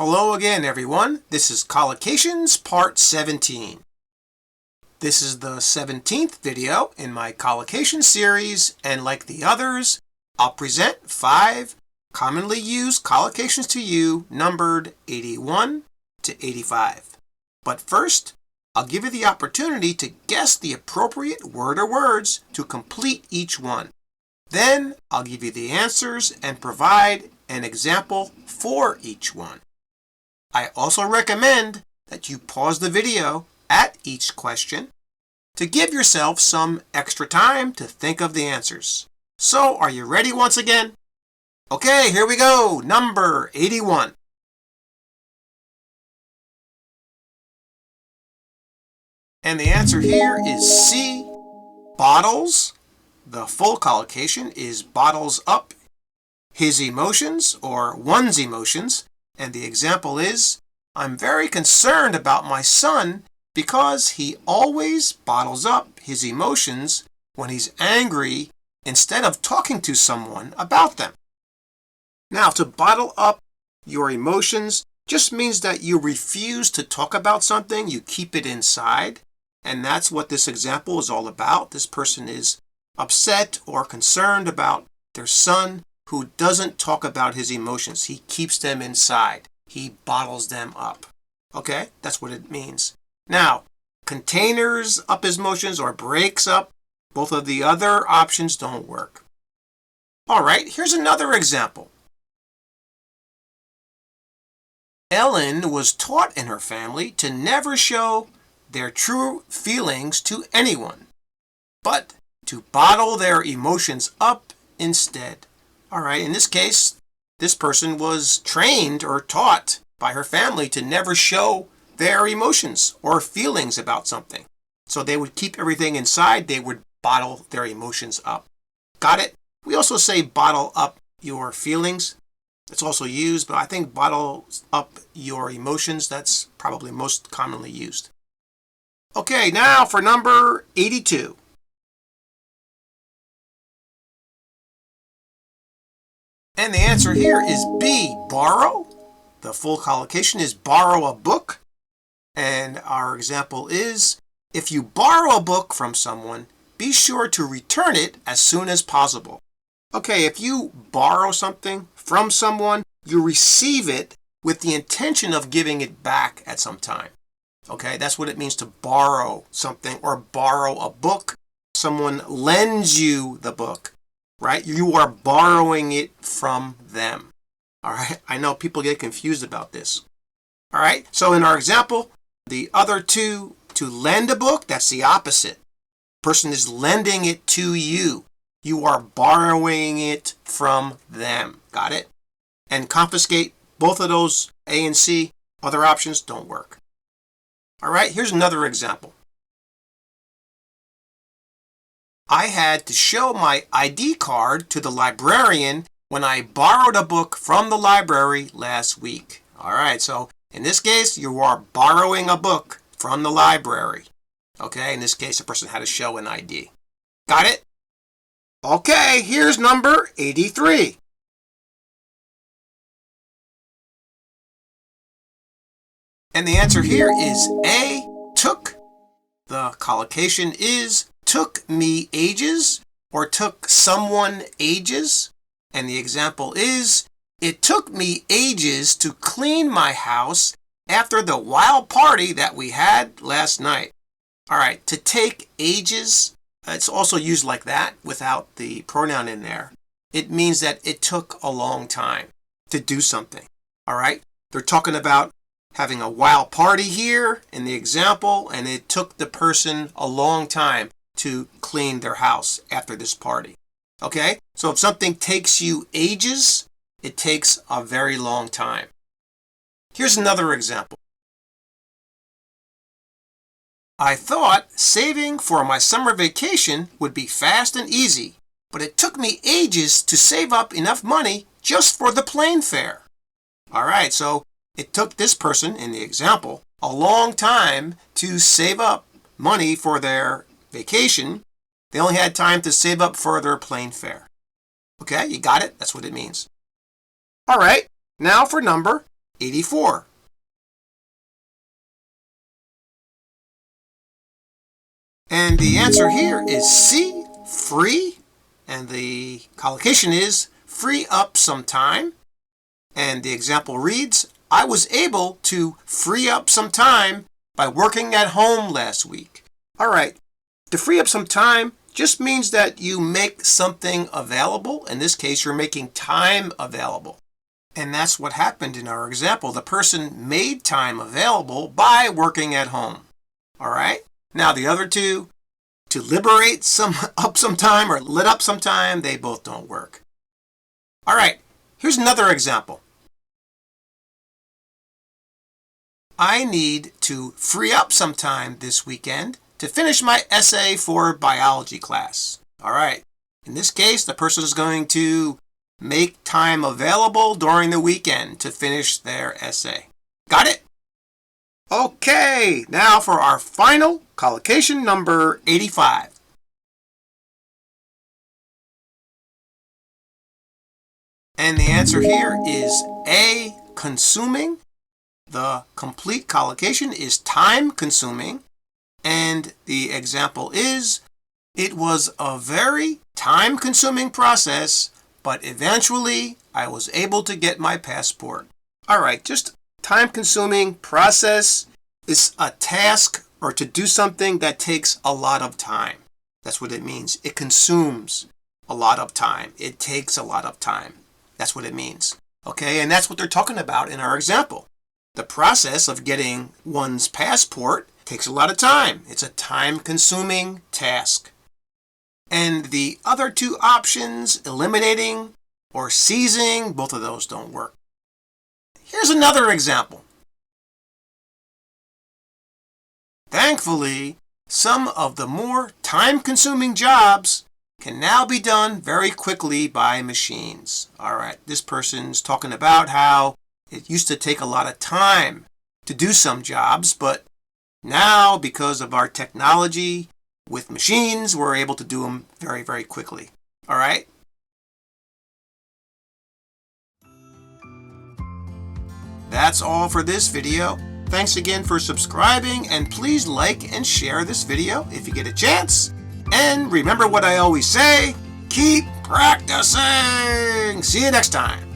Hello again, everyone. This is Collocations Part 17. This is the 17th video in my collocation series, and like the others, I'll present 5 commonly used collocations to you numbered 81 to 85. But first, I'll give you the opportunity to guess the appropriate word or words to complete each one. Then I'll give you the answers and provide an example for each one. I also recommend that you pause the video at each question to give yourself some extra time to think of the answers. So, are you ready once again? Okay, here we go. Number 81. And the answer here is C, bottles. The full collocation is bottles up his emotions or one's emotions. And the example is, I'm very concerned about my son because he always bottles up his emotions when he's angry instead of talking to someone about them. Now, to bottle up your emotions just means that you refuse to talk about something, you keep it inside, and that's what this example is all about. This person is upset or concerned about their son who doesn't talk about his emotions. He keeps them inside. He bottles them up. Okay, that's what it means. Now, containers up his emotions or breaks up, both of the other options don't work. All right, here's another example. Ellen was taught in her family to never show their true feelings to anyone, but to bottle their emotions up instead. All right, in this case, this person was trained or taught by her family to never show their emotions or feelings about something. So they would keep everything inside. They would bottle their emotions up. Got it? We also say bottle up your feelings. It's also used, but I think bottle up your emotions, that's probably most commonly used. Okay, now for number 82. And the answer here is B, borrow. The full collocation is borrow a book. And our example is, if you borrow a book from someone, be sure to return it as soon as possible. Okay, if you borrow something from someone, you receive it with the intention of giving it back at some time. Okay, that's what it means to borrow something or borrow a book. Someone lends you the book. Right? You are borrowing it from them. All right? I know people get confused about this. All right? So in our example, the other two, to lend a book, that's the opposite. Person is lending it to you. You are borrowing it from them. Got it? And confiscate, both of those, A and C, other options don't work. All right? Here's another example. I had to show my ID card to the librarian when I borrowed a book from the library last week. All right, so in this case, you are borrowing a book from the library. Okay, in this case, the person had to show an ID. Got it? Okay, here's number 83. And the answer here is A, took. The collocation is took me ages or took someone ages. And the example is, it took me ages to clean my house after the wild party that we had last night. All right, to take ages, it's also used like that without the pronoun in there. It means that it took a long time to do something. All right, they're talking about having a wild party here in the example, and it took the person a long time to clean their house after this party. Okay? So if something takes you ages, it takes a very long time. Here's another example. I thought saving for my summer vacation would be fast and easy, but it took me ages to save up enough money just for the plane fare. All right, so it took this person in the example a long time to save up money for their vacation. They only had time to save up for their plane fare. Okay, you got it? That's what it means. All right, now for number 84. And the answer here is C, free. And the collocation is free up some time. And the example reads, I was able to free up some time by working at home last week. All right, to free up some time just means that you make something available. In this case, you're making time available. And that's what happened in our example. The person made time available by working at home. All right? Now, the other two, to liberate some time or let up some time, they both don't work. All right, here's another example. I need to free up some time this weekend to finish my essay for biology class. All right, in this case, the person is going to make time available during the weekend to finish their essay. Got it? Okay, now for our final collocation number 85. And the answer here is A, consuming. The complete collocation is time consuming. And the example is, it was a very time consuming process, but eventually I was able to get my passport. All right, just time consuming process is a task or to do something that takes a lot of time. That's what it means. It consumes a lot of time. It takes a lot of time. That's what it means. Okay, and that's what they're talking about in our example. The process of getting one's passport takes a lot of time. It's a time-consuming task. And the other two options, eliminating or seizing, both of those don't work. Here's another example. Thankfully, some of the more time-consuming jobs can now be done very quickly by machines. All right, this person's talking about how it used to take a lot of time to do some jobs, but now, because of our technology with machines, we're able to do them very, very quickly. All right? That's all for this video. Thanks again for subscribing, and please like and share this video if you get a chance. And remember what I always say, keep practicing. See you next time.